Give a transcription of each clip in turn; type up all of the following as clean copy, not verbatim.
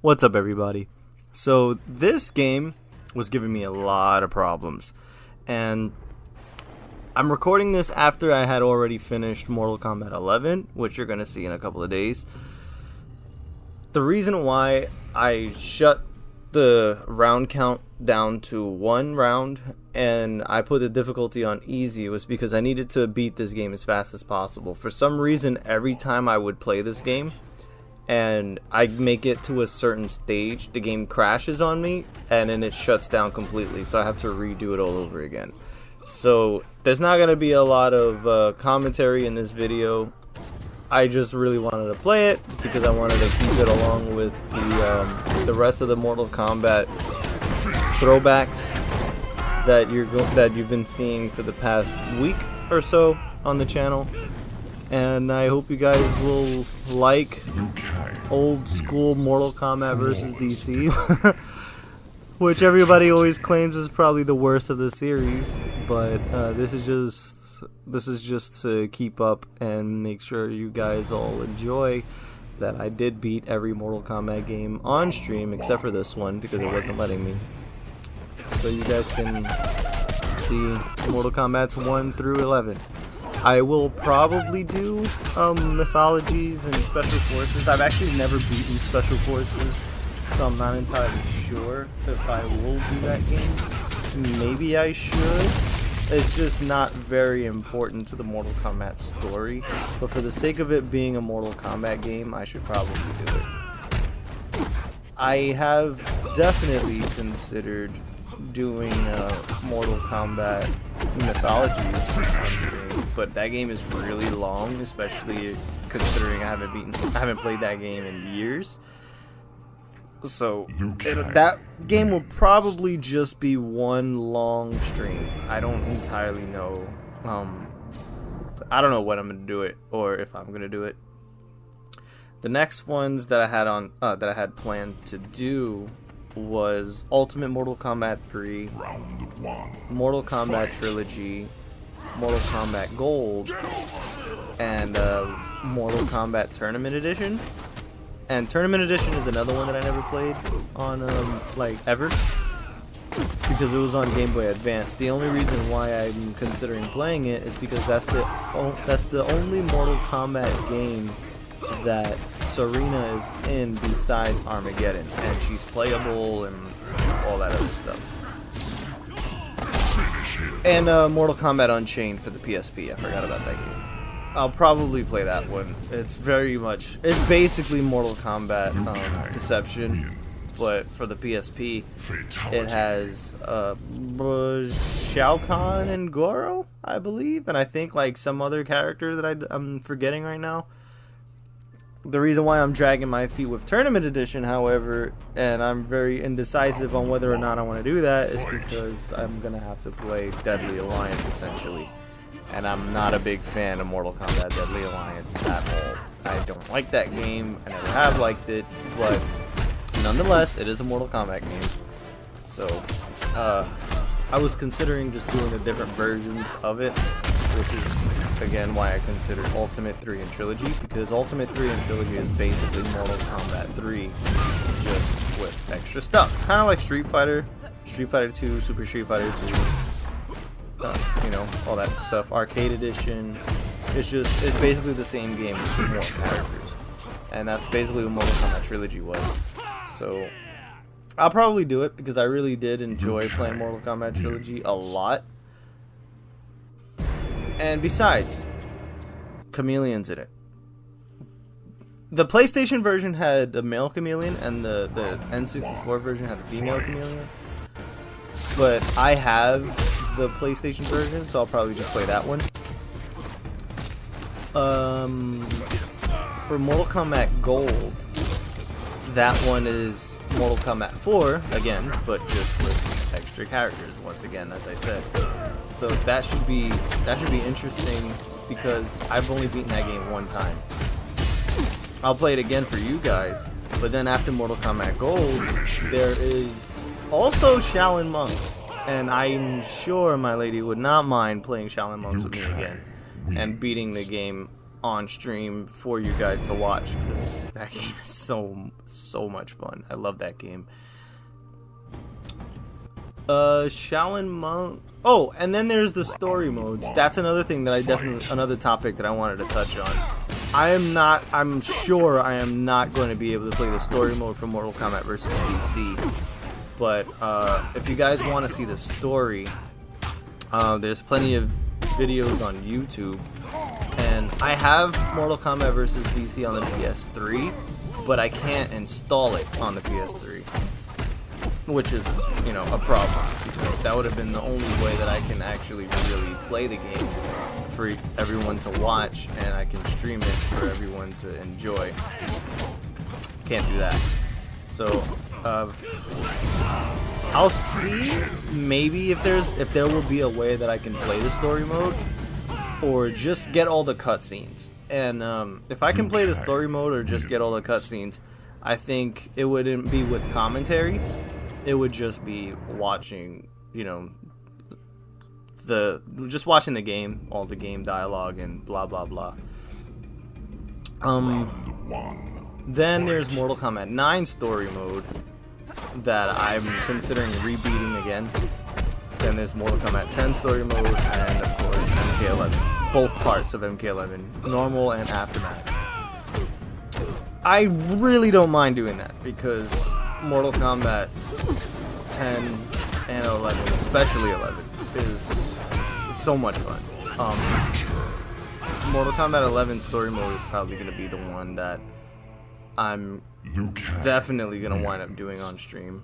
What's up, everybody? So this game was giving me a lot of problems, and I'm recording this after I had already finished Mortal Kombat 11, which you're going to see in a couple of days. The reason why I shut the round count down to 1 round and I put the difficulty on easy was because I needed to beat this game as fast as possible. For some reason, every time I would play this game and I make it to a certain stage, the game crashes on me and then it shuts down completely, so I have to redo it all over again. So there's not going to be a lot of commentary in this video. I just really wanted to play it because I wanted to keep it along with the rest of the Mortal Kombat throwbacks that you've been seeing for the past week or so on the channel. And I hope you guys will like old school Mortal Kombat versus DC, which everybody always claims is probably the worst of the series. But this is just to keep up and make sure you guys all enjoy that I did beat every Mortal Kombat game on stream except for this one because it wasn't letting me. So you guys can see Mortal Kombat's 1 through 11. I will probably do mythologies and special forces. I've actually never beaten special forces, so I'm not entirely sure if I will do that game. Maybe I should. It's just not very important to the Mortal Kombat story, but for the sake of it being a Mortal Kombat game, I should probably do it. I have definitely considered doing Mortal Kombat mythologies on stream, but that game is really long, especially considering I haven't played that game in years. So that game will probably just be one long stream. I don't entirely know. I don't know when I'm gonna do it or if I'm gonna do it. The next ones that I had planned to do was Ultimate Mortal Kombat 3, Mortal Kombat Trilogy, Mortal Kombat Gold, and Mortal Kombat Tournament Edition. And Tournament Edition is another one that I never played on, ever, because it was on Game Boy Advance. The only reason why I'm considering playing it is because that's the only Mortal Kombat game that Serena is in besides Armageddon, and she's playable and all that other stuff. And Mortal Kombat Unchained for the PSP. I forgot about that game. I'll probably play that one. It's basically Mortal Kombat Deception, but for the PSP, it has Shao Kahn and Goro, I believe, and I think like some other character that I'm forgetting right now. The reason why I'm dragging my feet with Tournament Edition, however, and I'm very indecisive on whether or not I want to do that, is because I'm going to have to play Deadly Alliance, essentially. And I'm not a big fan of Mortal Kombat Deadly Alliance at all. I don't like that game. I never have liked it, but nonetheless, it is a Mortal Kombat game. So, I was considering just doing the different versions of it, which is, again, why I considered Ultimate 3 and Trilogy, because Ultimate 3 and Trilogy is basically Mortal Kombat 3, just with extra stuff. Kind of like Street Fighter 2, Super Street Fighter 2, all that stuff. Arcade Edition. It's basically the same game with more characters. And that's basically what Mortal Kombat Trilogy was. So, I'll probably do it because I really did enjoy playing Mortal Kombat Trilogy a lot. And besides, Chameleon's in it. The PlayStation version had a male chameleon, and the N64 version had the female chameleon. But I have the PlayStation version, so I'll probably just play that one. For Mortal Kombat Gold, that one is Mortal Kombat 4 again, but just with extra characters once again, as I said. So that should be interesting because I've only beaten that game one time. I'll play it again for you guys, but then after Mortal Kombat Gold, there is also Shaolin Monks, and I'm sure my lady would not mind playing Shaolin Monks with me again and beating the game on stream for you guys to watch, because that game is so much fun. I love that game. Shaolin Monk. Oh, and then there's the story modes. That's another thing that another topic that I wanted to touch on. I'm sure I am not going to be able to play the story mode for Mortal Kombat vs. DC. But if you guys want to see the story, there's plenty of videos on YouTube. And I have Mortal Kombat vs. DC on the PS3, but I can't install it on the PS3. Which is, you know, a problem, because that would have been the only way that I can actually really play the game for everyone to watch, and I can stream it for everyone to enjoy. Can't do that. So I'll see maybe if there will be a way that I can play the story mode, or just get all the cutscenes. And if I can play the story mode or just get all the cutscenes, I think it wouldn't be with commentary. It would just be watching, you know, just watching the game, all the game dialogue and blah blah blah. Then there's Mortal Kombat 9 story mode that I'm considering rebeating again. Then there's Mortal Kombat 10 story mode, and of course MK11. Both parts of MK11, normal and aftermath. I really don't mind doing that, because Mortal Kombat 10 and 11, especially 11, is so much fun. Mortal Kombat 11 story mode is probably going to be the one that I'm definitely going to wind up doing on stream.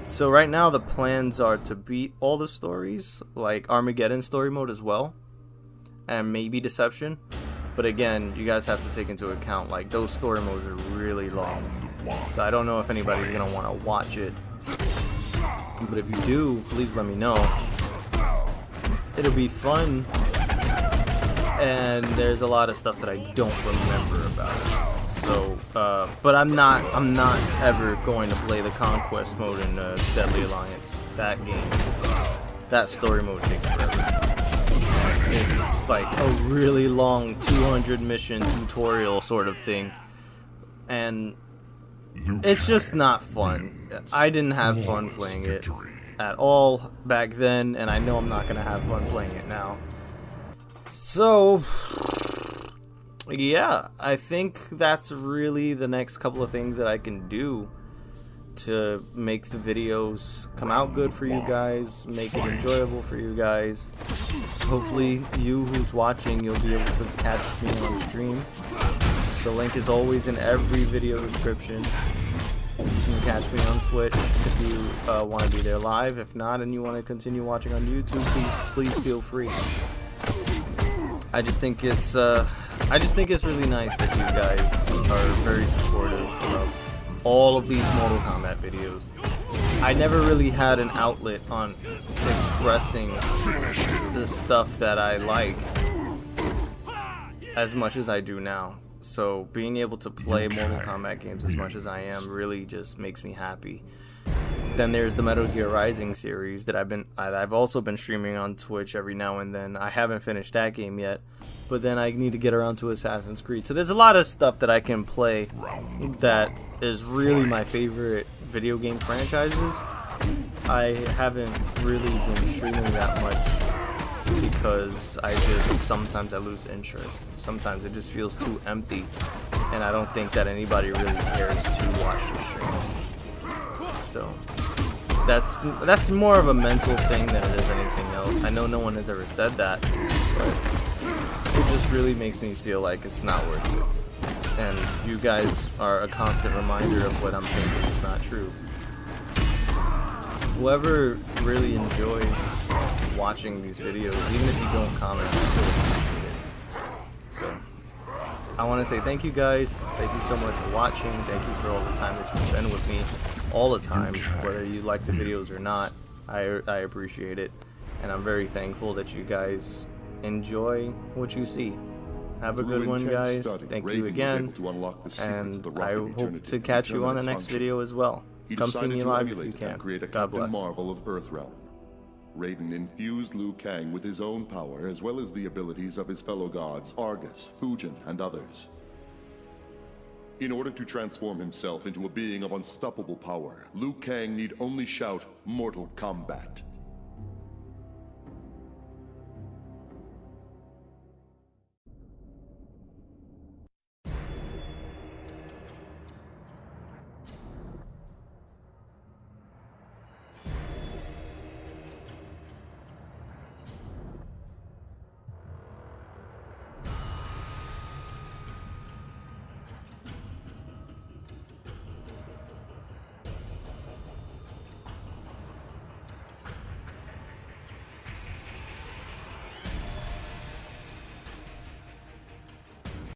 So right now the plans are to beat all the stories, like Armageddon story mode as well, and maybe Deception. But again, you guys have to take into account, like, those story modes are really long. So I don't know if anybody's going to want to watch it. But if you do, please let me know. It'll be fun. And there's a lot of stuff that I don't remember about it. So, but I'm not ever going to play the Conquest mode in Deadly Alliance. That game, that story mode takes forever. It's like a really long 200 mission tutorial sort of thing, and it's just not fun. I didn't have fun playing it at all back then, and I know I'm not gonna have fun playing it now. So yeah, I think that's really the next couple of things that I can do to make the videos come out good for you guys, make it enjoyable for you guys. Hopefully you who's watching, you'll be able to catch me on stream. The link is always in every video description. You can catch me on Twitch if you want to be there live. If not, and you want to continue watching on YouTube, please feel free. I just think it's really nice that you guys are very supportive of all of these Mortal Kombat videos. I never really had an outlet on expressing the stuff that I like as much as I do now. So being able to play Mortal Kombat games as much as I am really just makes me happy. Then there's the Metal Gear Rising series that I've also been streaming on Twitch every now and then. I haven't finished that game yet, but then I need to get around to Assassin's Creed. So there's a lot of stuff that I can play that is really my favorite video game franchises. I haven't really been streaming that much because sometimes I lose interest. Sometimes it just feels too empty, and I don't think that anybody really cares to watch the streams. So that's more of a mental thing than it is anything else. I know no one has ever said that, but it just really makes me feel like it's not worth it. And you guys are a constant reminder of what I'm thinking is not true. Whoever really enjoys watching these videos, even if you don't comment, I still appreciate it. So I want to say thank you guys. Thank you so much for watching. Thank you for all the time that you spend with me all the time, whether you like the videos or not. I appreciate it, and I'm very thankful that you guys enjoy what you see. Have a good one, guys. Thank you again, and I hope to catch you on the next video as well. Come see me live if you can. God bless. Raiden infused Liu Kang with his own power as well as the abilities of his fellow gods Argus, Fujin, and others. In order to transform himself into a being of unstoppable power, Liu Kang need only shout Mortal Kombat.